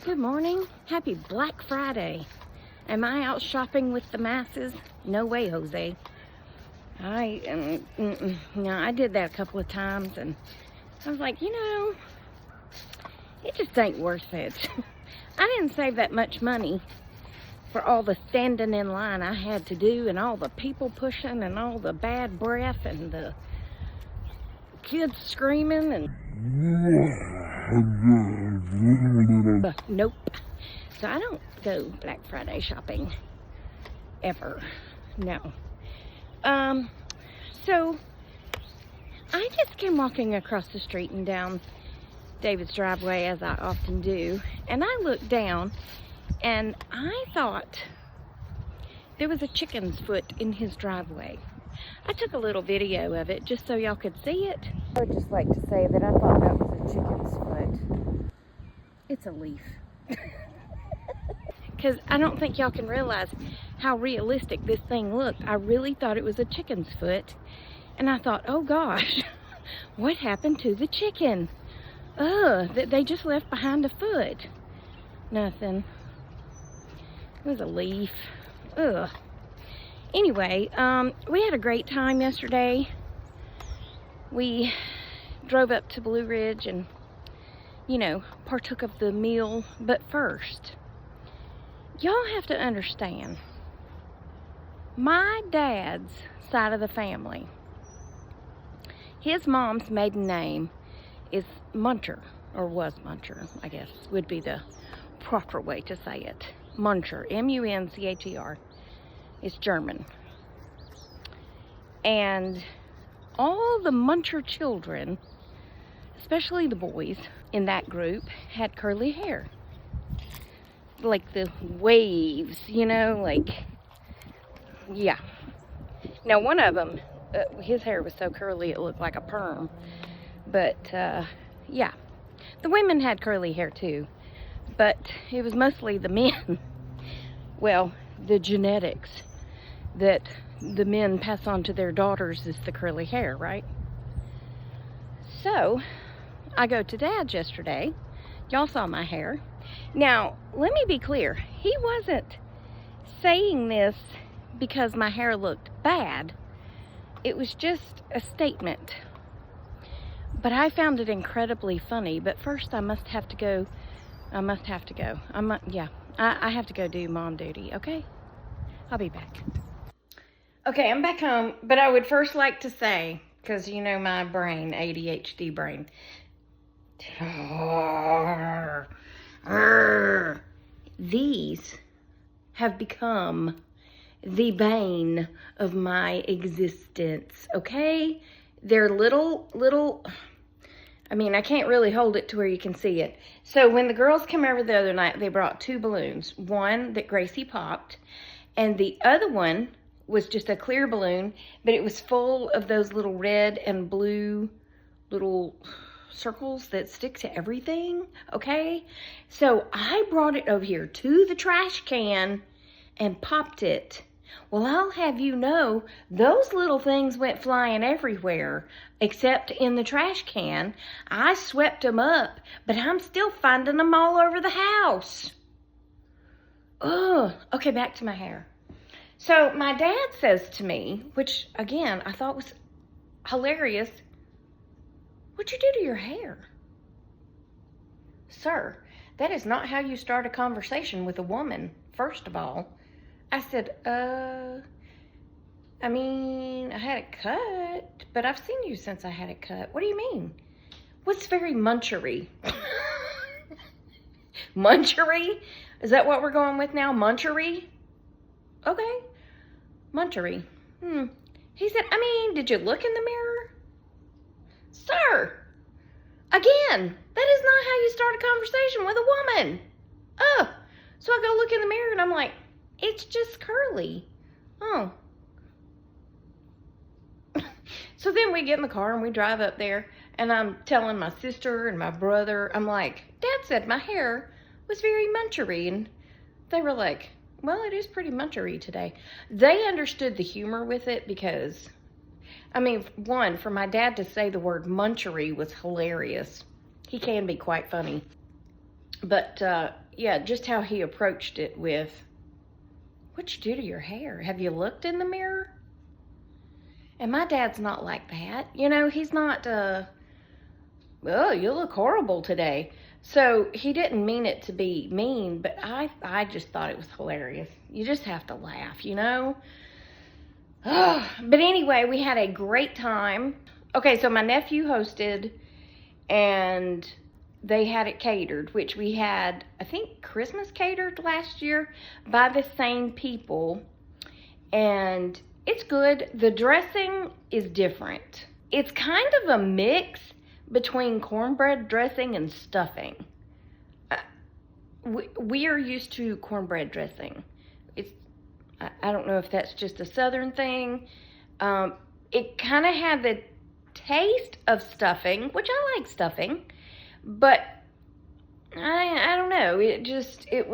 Good morning. Happy Black Friday. Am I out shopping with the masses? No way, Jose. I did that a couple of times, and I was like, it just ain't worth it. I didn't save that much money for all the standing in line I had to do, and all the people pushing, and all the bad breath, and the kids screaming, and nope. So I don't go Black Friday shopping ever. No. So I just came walking across the street and down David's driveway, as I often do, and I looked down and I thought there was a chicken's foot in his driveway. I took a little video of it just so y'all could see it. I would just like to say that I thought that was a chicken's foot. It's a leaf. Because I don't think y'all can realize how realistic this thing looked. I really thought it was a chicken's foot. And I thought, oh gosh, what happened to the chicken? They just left behind a foot. Nothing. It was a leaf. Ugh. Anyway, we had a great time yesterday. We drove up to Blue Ridge and, partook of the meal. But first, y'all have to understand, my dad's side of the family, his mom's maiden name is Muncher, or was Muncher, I guess, would be the proper way to say it. Muncher, M-U-N-C-H-E-R. It's German. And all the Muncher children, especially the boys in that group, had curly hair. Like the waves, yeah. Now one of them, his hair was so curly it looked like a perm. But, yeah. The women had curly hair too. But it was mostly the men. Well, the genetics that the men pass on to their daughters is the curly hair, right? So, I go to Dad's yesterday. Y'all saw my hair. Now, let me be clear. He wasn't saying this because my hair looked bad. It was just a statement. But I found it incredibly funny. But first, I have to go. I have to go do mom duty, okay? I'll be back. Okay, I'm back home, but I would first like to say, because my brain, ADHD brain, these have become the bane of my existence, okay? They're little, I can't really hold it to where you can see it. So when the girls came over the other night, they brought 2 balloons. One that Gracie popped, and the other one was just a clear balloon, but it was full of those little red and blue little circles that stick to everything, okay? So I brought it over here to the trash can and popped it. Well, I'll have you know, those little things went flying everywhere, except in the trash can. I swept them up, but I'm still finding them all over the house. Ugh. Okay, back to my hair. So my dad says to me, which again, I thought was hilarious, "What'd you do to your hair?" Sir, that is not how you start a conversation with a woman, first of all. I said, I had it cut, but I've seen you since I had it cut. What do you mean? What's very Muncher-y? Muncher-y? Is that what we're going with now? Muncher-y? Okay. Muncher-y. He said, did you look in the mirror? Sir, again, that is not how you start a conversation with a woman. So I go look in the mirror and I'm like, it's just curly. Oh. So then we get in the car and we drive up there, and I'm telling my sister and my brother, I'm like, Dad said my hair was very Muncher-y. And they were like, well, it is pretty Muncher-y today. They understood the humor with it because, one, for my dad to say the word Muncher-y was hilarious. He can be quite funny. But, yeah, just how he approached it with, "What'd you do to your hair? Have you looked in the mirror?" And my dad's not like that. You know, he's not, "Oh, you look horrible today." So he didn't mean it to be mean, but I just thought it was hilarious. You just have to laugh, you know? But anyway, we had a great time. Okay, so my nephew hosted, and they had it catered, which we had, I think, Christmas catered last year by the same people. And it's good. The dressing is different. It's kind of a mix between cornbread dressing and stuffing. We are used to cornbread dressing. I don't know if that's just a Southern thing. It kind of had the taste of stuffing, which I like stuffing, but I don't know. It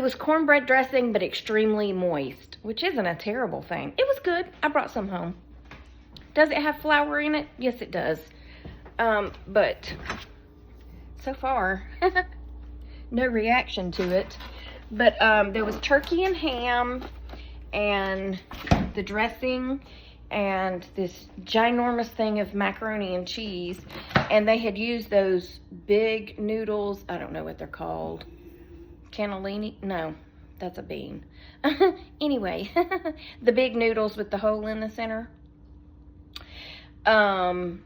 was cornbread dressing, but extremely moist, which isn't a terrible thing. It was good. I brought some home. Does it have flour in it? Yes, it does. But so far, no reaction to it. But there was turkey and ham and the dressing and this ginormous thing of macaroni and cheese. And they had used those big noodles. I don't know what they're called. Cannellini? No, that's a bean. Anyway, the big noodles with the hole in the center. Turnip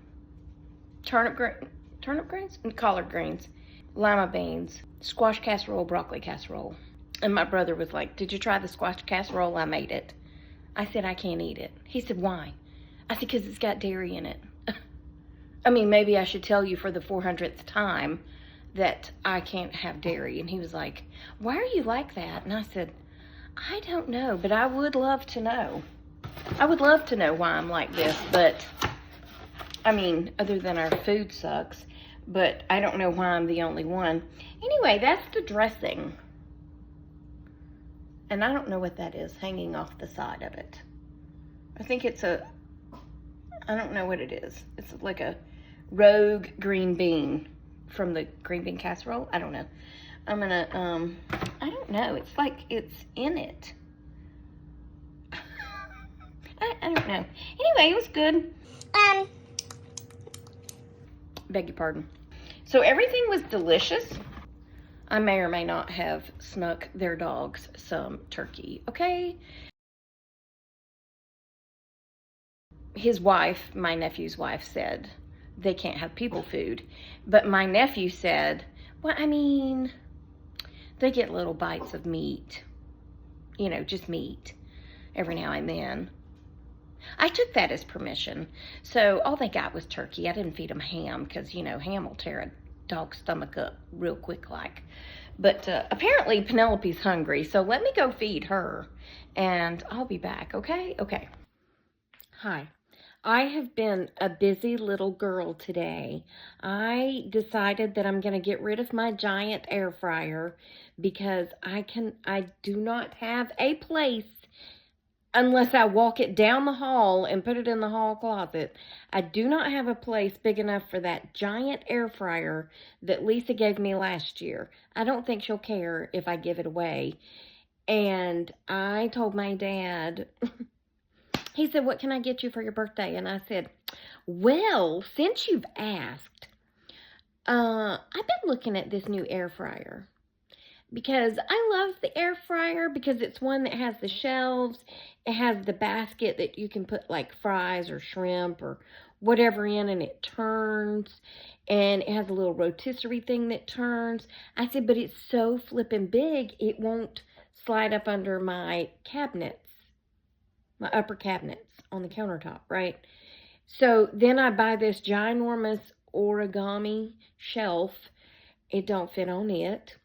greens? Collard greens. Lima beans. Squash casserole, broccoli casserole. And my brother was like, "Did you try the squash casserole? I made it." I said, "I can't eat it." He said, "Why?" I said, "Because it's got dairy in it." I mean, maybe I should tell you for the 400th time that I can't have dairy. And he was like, "Why are you like that?" And I said, "I don't know, but I would love to know. I would love to know why I'm like this, but I mean, other than our food sucks, but I don't know why I'm the only one." Anyway, that's the dressing. And I don't know what that is hanging off the side of it. I think it's I don't know what it is. It's like a rogue green bean from the green bean casserole. I don't know. I'm gonna, I don't know. It's like it's in it. I don't know. Anyway, it was good. Beg your pardon. So everything was delicious. I may or may not have snuck their dogs some turkey, okay? His wife, my nephew's wife, said they can't have people food. But my nephew said, "Well, I mean, they get little bites of meat. You know, just meat every now and then." I took that as permission. So all they got was turkey. I didn't feed them ham because, you know, ham will tear a dog's stomach up real quick like. But apparently Penelope's hungry, so let me go feed her and I'll be back, okay? Okay. Hi. I have been a busy little girl today. I decided that I'm going to get rid of my giant air fryer because I do not have a place unless I walk it down the hall and put it in the hall closet. I do not have a place big enough for that giant air fryer that Lisa gave me last year. I don't think she'll care if I give it away. And I told my dad, he said, "What can I get you for your birthday?" And I said, "Well, since you've asked, I've been looking at this new air fryer. Because I love the air fryer because it's one that has the shelves. It has the basket that you can put like fries or shrimp or whatever in, and it turns. And it has a little rotisserie thing that turns." I said, "But it's so flippin' big, it won't slide up under my cabinets, my upper cabinets on the countertop, right?" So then I buy this ginormous origami shelf. It don't fit on it.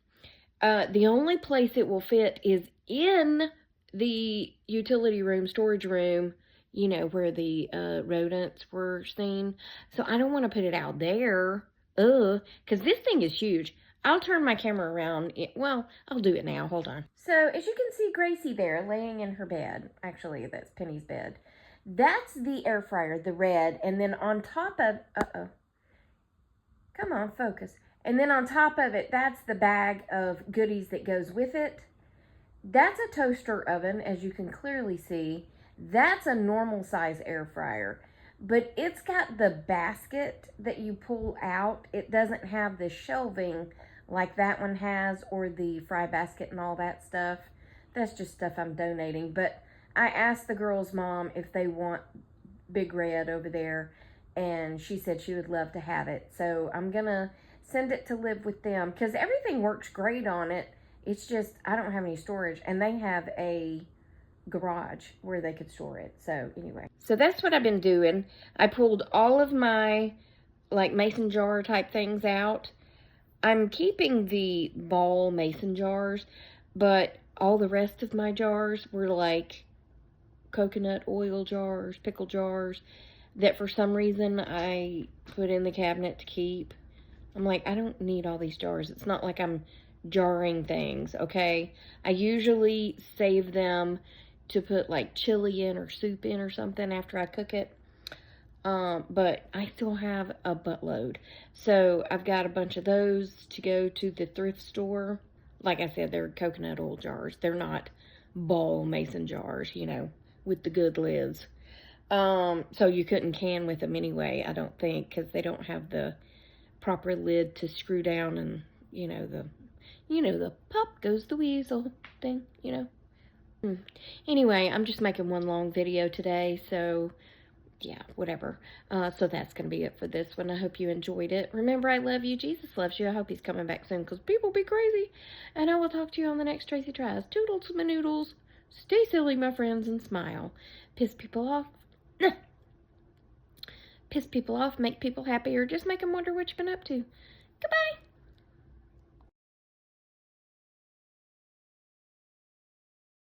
The only place it will fit is in the utility room, storage room, you know, where the rodents were seen. So I don't want to put it out there, because this thing is huge. I'll turn my camera around. Well, I'll do it now. Hold on. So as you can see Gracie there laying in her bed. Actually, that's Penny's bed. That's the air fryer, the red. And then on top of, come on, focus. And then on top of it, that's the bag of goodies that goes with it. That's a toaster oven, as you can clearly see. That's a normal size air fryer. But it's got the basket that you pull out. It doesn't have the shelving like that one has, or the fry basket and all that stuff. That's just stuff I'm donating. But I asked the girl's mom if they want Big Red over there, and she said she would love to have it. So I'm gonna send it to live with them, because everything works great on it. It's just I don't have any storage, and they have a garage where they could store it. So anyway, so that's what I've been doing. I pulled all of my like mason jar type things out. I'm keeping the ball mason jars, but all the rest of my jars were like coconut oil jars, pickle jars, that for some reason I put in the cabinet to keep. I'm like, I don't need all these jars. It's not like I'm jarring things, okay? I usually save them to put like chili in or soup in or something after I cook it. But I still have a buttload. So I've got a bunch of those to go to the thrift store. Like I said, they're coconut oil jars. They're not ball mason jars, you know, with the good lids. So you couldn't can with them anyway, I don't think, because they don't have the proper lid to screw down, and you know the pop goes the weasel thing, you know. Anyway, I'm just making one long video today, so yeah, whatever. So that's gonna be it for this one. I hope you enjoyed it. Remember, I love you. Jesus loves you. I hope he's coming back soon, because people be crazy. And I will talk to you on the next Tracy Tries. Toodles, my noodles. Stay silly, my friends, and smile. Piss people off. Piss people off, make people happy, or just make them wonder what you've been up to. Goodbye.